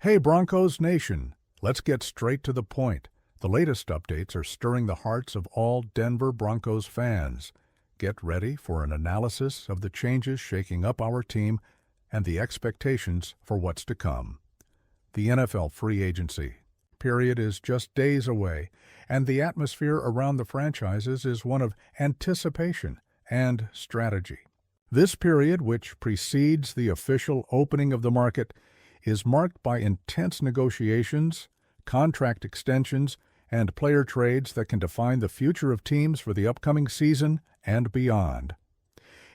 Hey Broncos Nation, let's get straight to the point. The latest updates are stirring the hearts of all Denver Broncos fans. Get ready for an analysis of the changes shaking up our team and the expectations for what's to come. The NFL free agency period is just days away, and the atmosphere around the franchises is one of anticipation and strategy. This period, which precedes the official opening of the market, is marked by intense negotiations, contract extensions, and player trades that can define the future of teams for the upcoming season and beyond.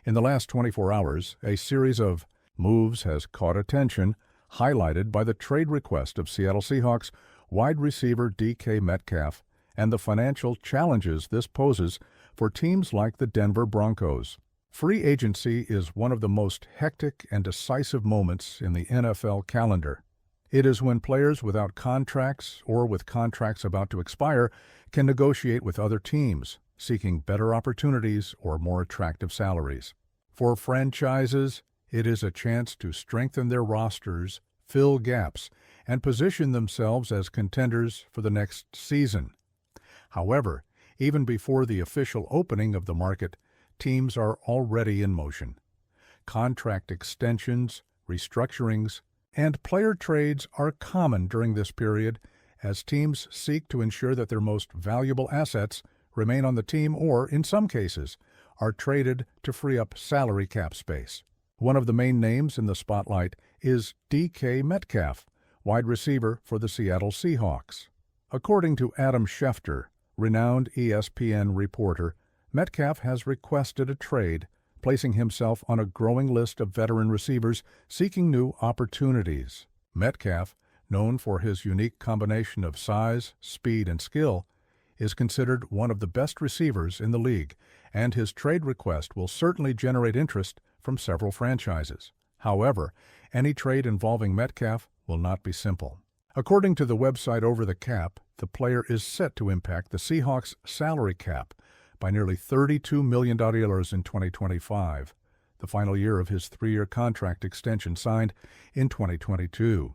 In the last 24 hours, a series of moves has caught attention, highlighted by the trade request of Seattle Seahawks wide receiver DK Metcalf and the financial challenges this poses for teams like the Denver Broncos. Free agency is one of the most hectic and decisive moments in the NFL calendar. It is when players without contracts or with contracts about to expire can negotiate with other teams, seeking better opportunities or more attractive salaries. For franchises, it is a chance to strengthen their rosters, fill gaps, and position themselves as contenders for the next season. However, even before the official opening of the market, teams are already in motion. Contract extensions, restructurings, and player trades are common during this period as teams seek to ensure that their most valuable assets remain on the team or, in some cases, are traded to free up salary cap space. One of the main names in the spotlight is DK Metcalf, wide receiver for the Seattle Seahawks. According to Adam Schefter, renowned ESPN reporter, Metcalf has requested a trade, placing himself on a growing list of veteran receivers seeking new opportunities. Metcalf, known for his unique combination of size, speed, and skill, is considered one of the best receivers in the league, and his trade request will certainly generate interest from several franchises. However, any trade involving Metcalf will not be simple. According to the website Over the Cap, the player is set to impact the Seahawks' salary cap by nearly $32 million in 2025, the final year of his 3-year contract extension signed in 2022.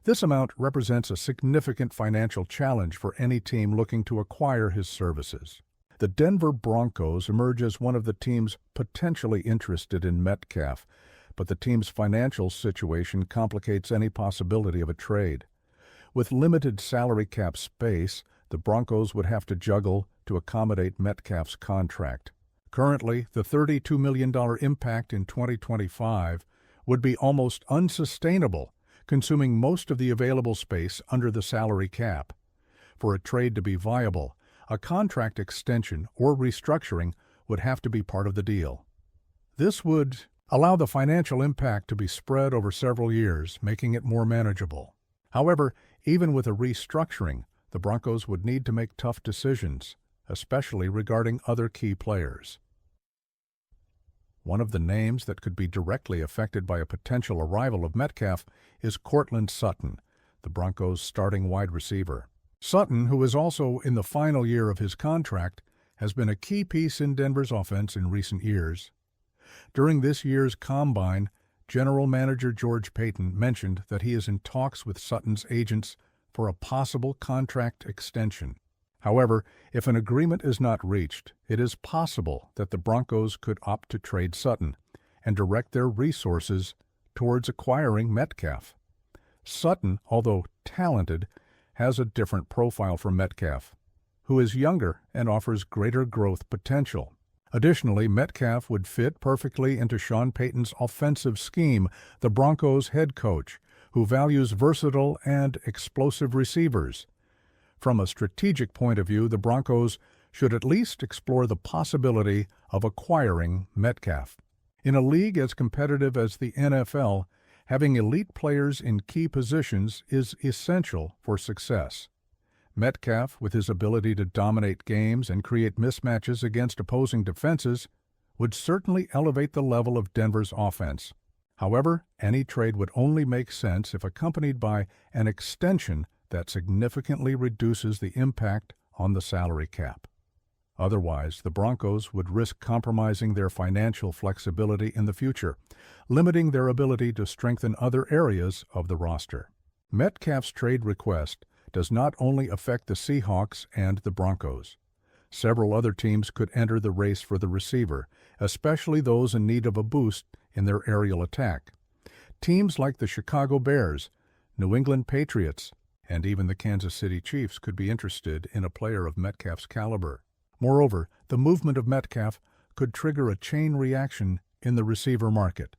This amount represents a significant financial challenge for any team looking to acquire his services. The Denver Broncos emerge as one of the teams potentially interested in Metcalf, but the team's financial situation complicates any possibility of a trade. With limited salary cap space, the Broncos would have to juggle to accommodate Metcalf's contract. Currently, the $32 million impact in 2025 would be almost unsustainable, consuming most of the available space under the salary cap. For a trade to be viable, a contract extension or restructuring would have to be part of the deal. This would allow the financial impact to be spread over several years, making it more manageable. However, even with a restructuring, the Broncos would need to make tough decisions, especially regarding other key players. One of the names that could be directly affected by a potential arrival of Metcalf is Courtland Sutton, the Broncos' starting wide receiver. Sutton, who is also in the final year of his contract, has been a key piece in Denver's offense in recent years. During this year's Combine, General Manager George Paton mentioned that he is in talks with Sutton's agents for a possible contract extension. However, if an agreement is not reached, it is possible that the Broncos could opt to trade Sutton and direct their resources towards acquiring Metcalf. Sutton, although talented, has a different profile from Metcalf, who is younger and offers greater growth potential. Additionally, Metcalf would fit perfectly into Sean Payton's offensive scheme, the Broncos' head coach, who values versatile and explosive receivers. From a strategic point of view, the Broncos should at least explore the possibility of acquiring Metcalf. In a league as competitive as the NFL, having elite players in key positions is essential for success. Metcalf, with his ability to dominate games and create mismatches against opposing defenses, would certainly elevate the level of Denver's offense. However, any trade would only make sense if accompanied by an extension that significantly reduces the impact on the salary cap. Otherwise, the Broncos would risk compromising their financial flexibility in the future, limiting their ability to strengthen other areas of the roster. Metcalf's trade request does not only affect the Seahawks and the Broncos. Several other teams could enter the race for the receiver, especially those in need of a boost in their aerial attack. Teams like the Chicago Bears, New England Patriots, and even the Kansas City Chiefs could be interested in a player of Metcalf's caliber. Moreover, the movement of Metcalf could trigger a chain reaction in the receiver market.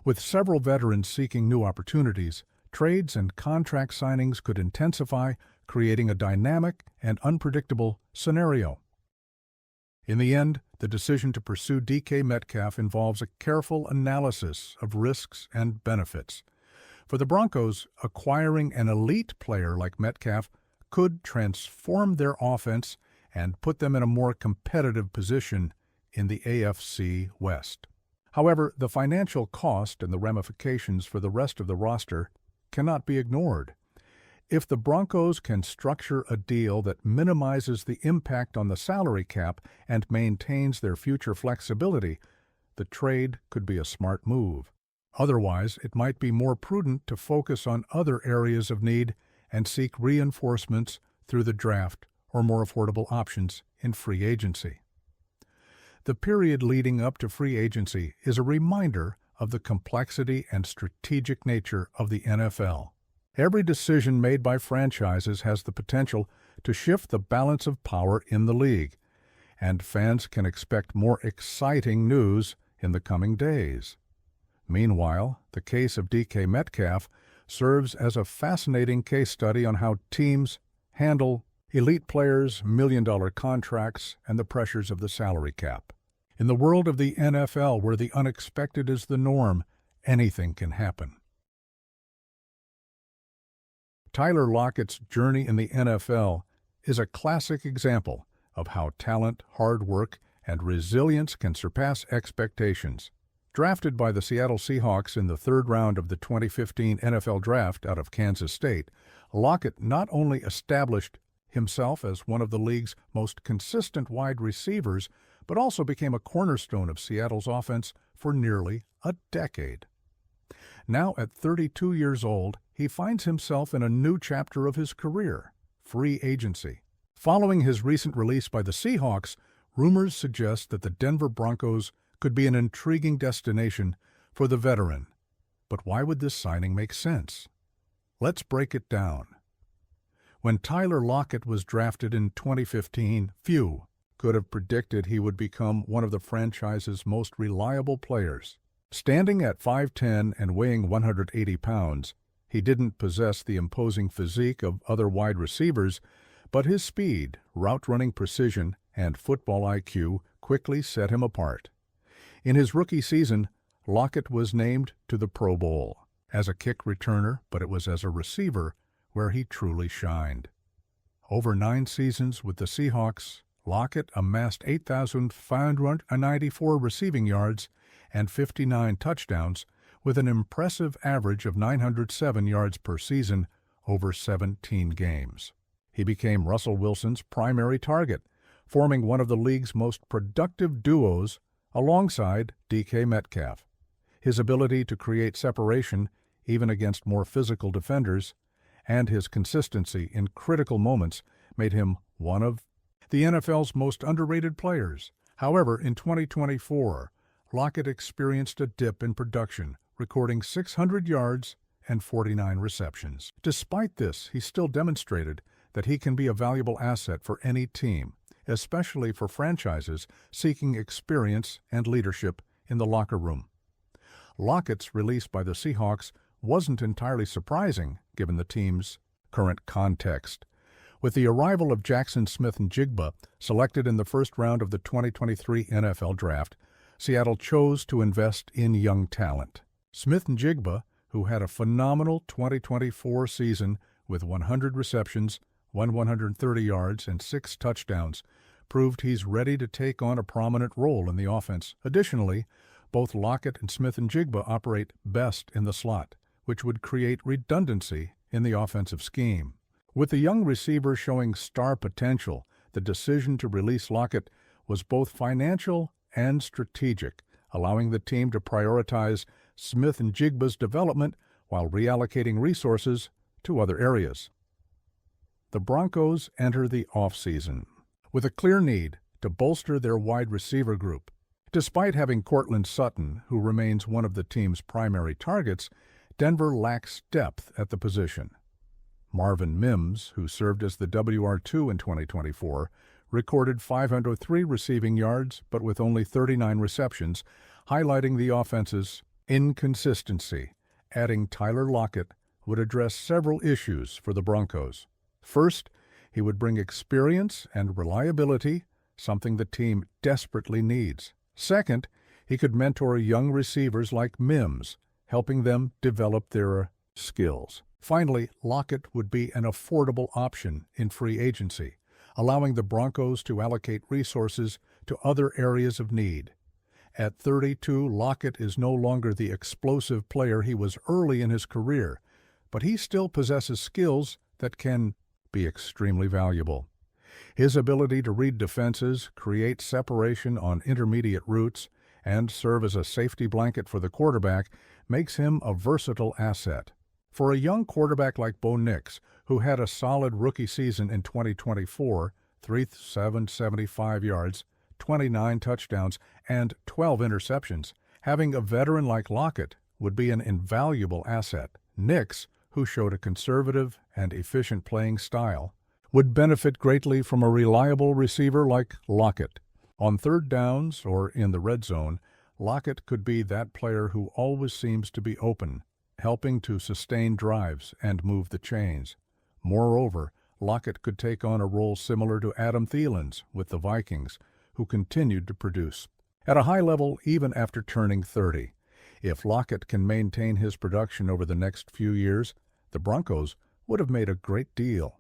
With several veterans seeking new opportunities, trades and contract signings could intensify, creating a dynamic and unpredictable scenario. In the end, the decision to pursue DK Metcalf involves a careful analysis of risks and benefits. For the Broncos, acquiring an elite player like Metcalf could transform their offense and put them in a more competitive position in the AFC West. However, the financial cost and the ramifications for the rest of the roster cannot be ignored. If the Broncos can structure a deal that minimizes the impact on the salary cap and maintains their future flexibility, the trade could be a smart move. Otherwise, it might be more prudent to focus on other areas of need and seek reinforcements through the draft or more affordable options in free agency. The period leading up to free agency is a reminder of the complexity and strategic nature of the NFL. Every decision made by franchises has the potential to shift the balance of power in the league, and fans can expect more exciting news in the coming days. Meanwhile, the case of DK Metcalf serves as a fascinating case study on how teams handle elite players, million-dollar contracts, and the pressures of the salary cap. In the world of the NFL, where the unexpected is the norm, anything can happen. Tyler Lockett's journey in the NFL is a classic example of how talent, hard work, and resilience can surpass expectations. Drafted by the Seattle Seahawks in the third round of the 2015 NFL Draft out of Kansas State, Lockett not only established himself as one of the league's most consistent wide receivers, but also became a cornerstone of Seattle's offense for nearly a decade. Now, at 32 years old, he finds himself in a new chapter of his career, free agency. Following his recent release by the Seahawks, rumors suggest that the Denver Broncos could be an intriguing destination for the veteran. But why would this signing make sense? Let's break it down. When Tyler Lockett was drafted in 2015, few could have predicted he would become one of the franchise's most reliable players. Standing at 5'10" and weighing 180 pounds, he didn't possess the imposing physique of other wide receivers, but his speed, route-running precision, and football IQ quickly set him apart. In his rookie season, Lockett was named to the Pro Bowl as a kick returner, but it was as a receiver where he truly shined. Over 9 seasons with the Seahawks, Lockett amassed 8,594 receiving yards and 59 touchdowns, with an impressive average of 907 yards per season over 17 games. He became Russell Wilson's primary target, forming one of the league's most productive duos alongside DK Metcalf. His ability to create separation, even against more physical defenders, and his consistency in critical moments made him one of the NFL's most underrated players. However, in 2024, Lockett experienced a dip in production, recording 600 yards and 49 receptions. Despite this, he still demonstrated that he can be a valuable asset for any team, especially for franchises seeking experience and leadership in the locker room. Lockett's release by the Seahawks wasn't entirely surprising, given the team's current context. With the arrival of Jackson Smith-Njigba, selected in the first round of the 2023 NFL Draft, Seattle chose to invest in young talent. Smith-Njigba, who had a phenomenal 2024 season with 100 receptions, 130 yards, and 6 touchdowns, proved he's ready to take on a prominent role in the offense. Additionally, both Lockett and Smith-Njigba operate best in the slot, which would create redundancy in the offensive scheme. With the young receiver showing star potential, the the decision to release Lockett was both financial and strategic, allowing the team to prioritize Smith and Jigba's development while reallocating resources to other areas. The Broncos enter the offseason with a clear need to bolster their wide receiver group. Despite having Courtland Sutton, who remains one of the team's primary targets, Denver lacks depth at the position. Marvin Mims, who served as the WR2 in 2024, recorded 503 receiving yards but with only 39 receptions, highlighting the offense's inconsistency. Adding Tyler Lockett would address several issues for the Broncos. First, he would bring experience and reliability, something the team desperately needs. Second, he could mentor young receivers like Mims, helping them develop their skills. Finally, Lockett would be an affordable option in free agency, allowing the Broncos to allocate resources to other areas of need. At 32, Lockett is no longer the explosive player he was early in his career, but he still possesses skills that can be extremely valuable. His ability to read defenses, create separation on intermediate routes, and serve as a safety blanket for the quarterback makes him a versatile asset. For a young quarterback like Bo Nix, who had a solid rookie season in 2024, 3,775 yards, 29 touchdowns, and 12 interceptions, having a veteran like Lockett would be an invaluable asset. Nix, who showed a conservative and efficient playing style, would benefit greatly from a reliable receiver like Lockett. On third downs or in the red zone, Lockett could be that player who always seems to be open, helping to sustain drives and move the chains. Moreover, Lockett could take on a role similar to Adam Thielen's with the Vikings, who continued to produce at a high level even after turning 30. If Lockett can maintain his production over the next few years, the Broncos would have made a great deal.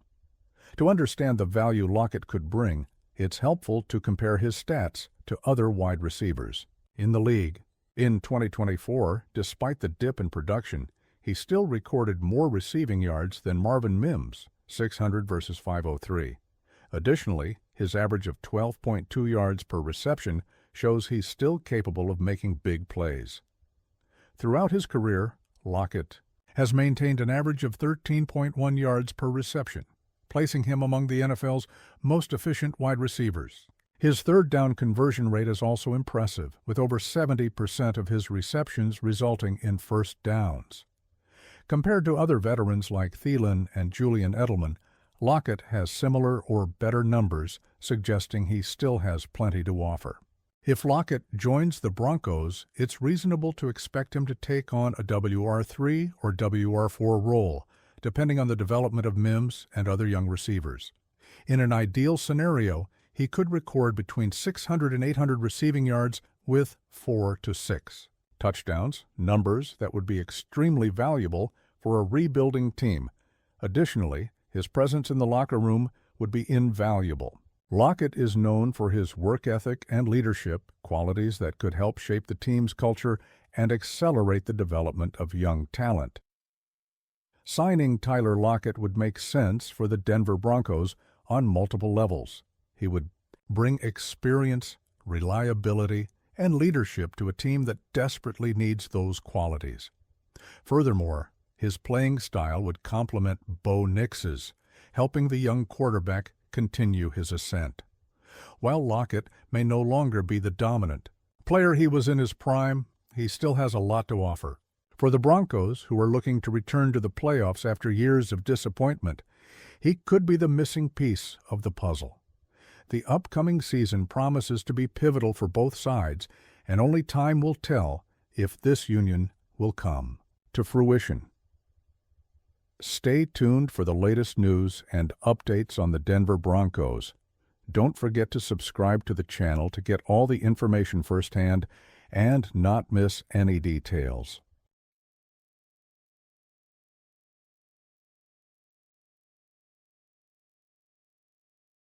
To understand the value Lockett could bring, it's helpful to compare his stats to other wide receivers in the league. In 2024, despite the dip in production, he still recorded more receiving yards than Marvin Mims, 600 versus 503. Additionally, his average of 12.2 yards per reception shows he's still capable of making big plays. Throughout his career, Lockett has maintained an average of 13.1 yards per reception, placing him among the NFL's most efficient wide receivers. His third down conversion rate is also impressive, with over 70% of his receptions resulting in first downs. Compared to other veterans like Thielen and Julian Edelman, Lockett has similar or better numbers, suggesting he still has plenty to offer. If Lockett joins the Broncos, it's reasonable to expect him to take on a WR3 or WR4 role, depending on the development of Mims and other young receivers. In an ideal scenario, he could record between 600 and 800 receiving yards with 4 to 6 touchdowns, numbers that would be extremely valuable for a rebuilding team. Additionally, his presence in the locker room would be invaluable. Lockett is known for his work ethic and leadership, qualities that could help shape the team's culture and accelerate the development of young talent. Signing Tyler Lockett would make sense for the Denver Broncos on multiple levels. He would bring experience, reliability, and leadership to a team that desperately needs those qualities. Furthermore, his playing style would complement Bo Nix's, helping the young quarterback continue his ascent. While Lockett may no longer be the dominant player he was in his prime, he still has a lot to offer. For the Broncos, who are looking to return to the playoffs after years of disappointment, he could be the missing piece of the puzzle. The upcoming season promises to be pivotal for both sides, and only time will tell if this union will come to fruition. Stay tuned for the latest news and updates on the Denver Broncos. Don't forget to subscribe to the channel to get all the information firsthand and not miss any details.